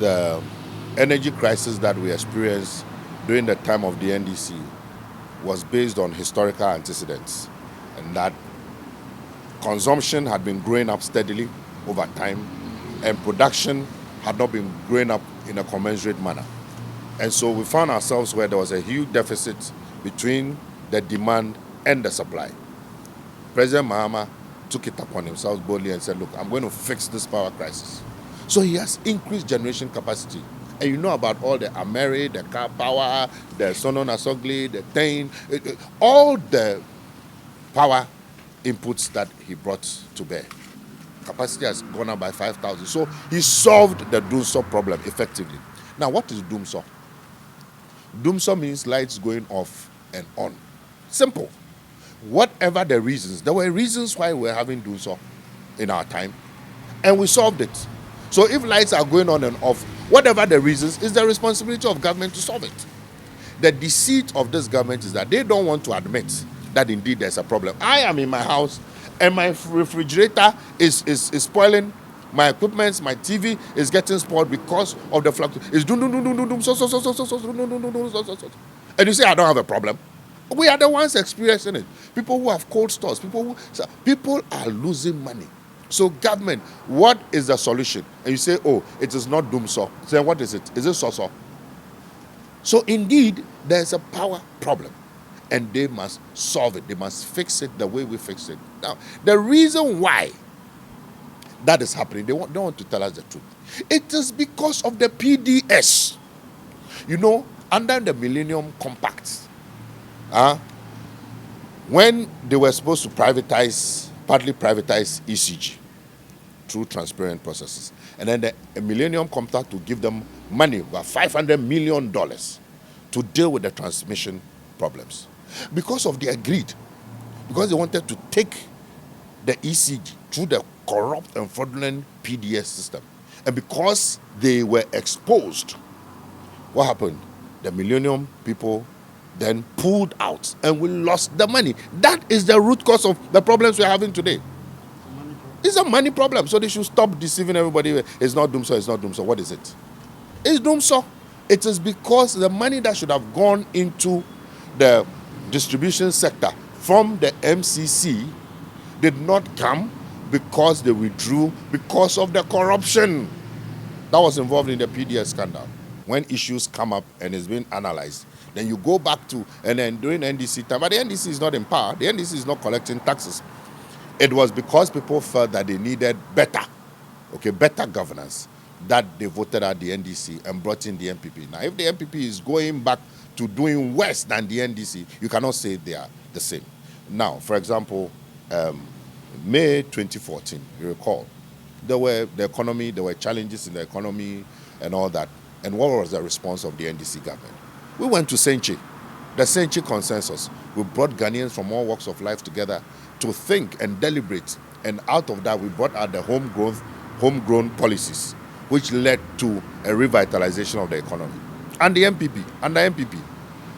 the energy crisis that we experienced during the time of the NDC was based on historical antecedents, and that consumption had been growing up steadily over time, and production had not been growing up in a commensurate manner. And so we found ourselves where there was a huge deficit between the demand and the supply. President Mahama took it upon himself boldly and said, look, I'm going to fix this power crisis. So he has increased generation capacity. And you know about all the Ameri, the car power, the Sono Nasogli, the Tain, all the power inputs that he brought to bear. Capacity has gone up by 5,000. So he solved the Doomsaw problem effectively. Now, what is Doomsaw? Doomsaw means lights going off and on. Simple. Whatever the reasons, there were reasons why we were having Doomsaw in our time, and we solved it. So if lights are going on and off, whatever the reasons, it's the responsibility of government to solve it. The deceit of this government is that they don't want to admit that indeed there's a problem. I am in my house and my refrigerator is spoiling, my equipment, my TV is getting spoiled because of the fluctuation. It's doom, and you say I don't have a problem. We are the ones experiencing it. People who have cold stores, people are losing money. So government, what is the solution? And you say, oh, it is not Doomsaw. Then what is it? Is it Soso? So indeed, there's a power problem, and they must solve it. They must fix it the way we fix it. Now, the reason why that is happening, don't want to tell us the truth. It is because of the PDS. You know, under the Millennium Compact, when they were supposed to partly privatize ECG through transparent processes, and then the Millennium Compact to give them money, about $500 million, to deal with the transmission problems. Because of the greed, because they wanted to take the ECG through the corrupt and fraudulent PDS system, and because they were exposed, what happened? The Millennium people then pulled out, and we lost the money. That is the root cause of the problems we're having today. It's a money problem. So they should stop deceiving everybody. It's not Doomsaw, it's not Doomsaw. What is it? It's Doomsaw. It is because the money that should have gone into the distribution sector from the MCC did not come because they withdrew because of the corruption that was involved in the PDS scandal. When issues come up and it's being analyzed, then you go back to, and then during NDC time, but the NDC is not in power, the NDC is not collecting taxes. It was because people felt that they needed better governance, that they voted out the NDC and brought in the MPP. Now, if the MPP is going back to doing worse than the NDC, you cannot say they are the same. Now, for example, May 2014, you recall, there were challenges in the economy and all that. And what was the response of the NDC government? We went to Senchi, the Senchi consensus. We brought Ghanaians from all walks of life together to think and deliberate. And out of that, we brought out the homegrown policies, which led to a revitalization of the economy. And the MPP,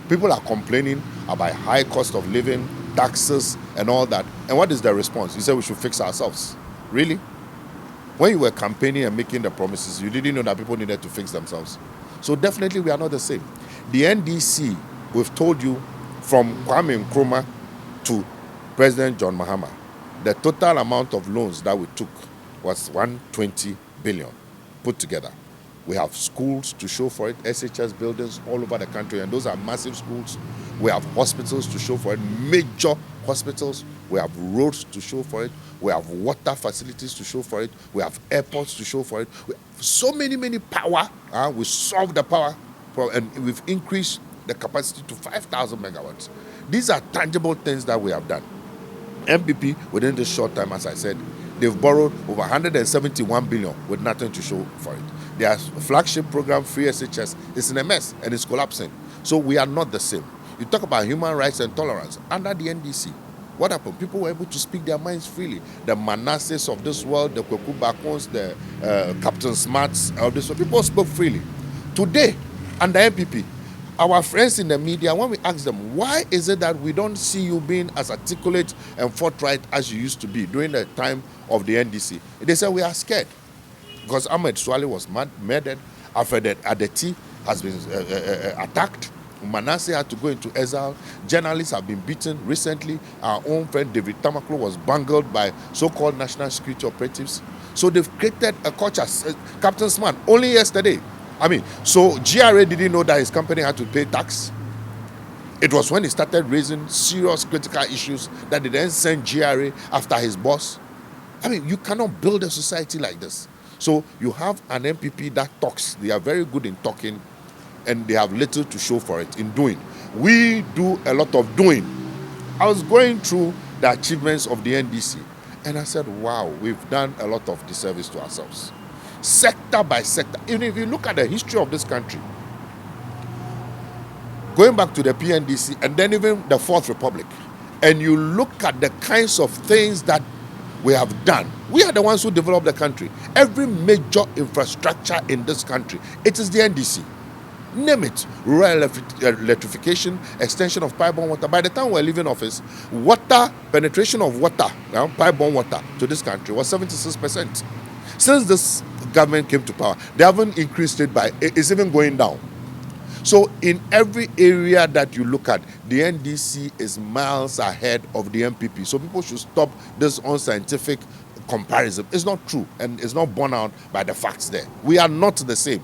people are complaining about high cost of living, taxes, and all that. And what is the response? You say we should fix ourselves. Really? When you were campaigning and making the promises, you didn't know that people needed to fix themselves. So definitely we are not the same. The NDC, we've told you, from Kwame Nkrumah to President John Mahama, the total amount of loans that we took was 120 billion put together. We have schools to show for it, SHS buildings all over the country, and those are massive schools. We have hospitals to show for it, major hospitals. We have roads to show for it. We have water facilities to show for it. We have airports to show for it. So many power. We solved the power problem, and we've increased the capacity to 5,000 megawatts. These are tangible things that we have done. MPP, within this short time, as I said, they've borrowed over 171 billion with nothing to show for it. Their flagship program, Free SHS, is in a mess and it's collapsing. So we are not the same. You talk about human rights and tolerance. Under the NDC, what happened? People were able to speak their minds freely. The Manasses of this world, the Kweku Bakons, the Captain Smarts of this world, people spoke freely. Today, under MPP, our friends in the media, when we ask them, why is it that we don't see you being as articulate and forthright as you used to be during the time of the NDC? They say we are scared. Because Ahmed Swale was murdered, Afriyie Adeti has been attacked. Manasseh had to go into exile. Journalists have been beaten recently. Our own friend David Tamaklo was bungled by so-called national security operatives. So they've created a culture. Captain Smart, only yesterday. So GRA didn't know that his company had to pay tax. It was when he started raising serious critical issues that they then sent GRA after his boss. You cannot build a society like this. So you have an MPP that talks. They are very good in talking, and they have little to show for it in doing. We do a lot of doing. I was going through the achievements of the NDC, and I said, wow, we've done a lot of disservice to ourselves. Sector by sector. Even if you look at the history of this country, going back to the PNDC and then even the Fourth Republic, and you look at the kinds of things that we have done. We are the ones who developed the country. Every major infrastructure in this country, it is the NDC. Name it. Rural electrification, extension of pipe-borne water. By the time we're leaving office, penetration of water, pipe-borne water to this country was 76%. Since this government came to power, they haven't increased it it's even going down. So in every area that you look at, the NDC is miles ahead of the MPP. So people should stop this unscientific comparison. It's not true, and it's not borne out by the facts there. We are not the same.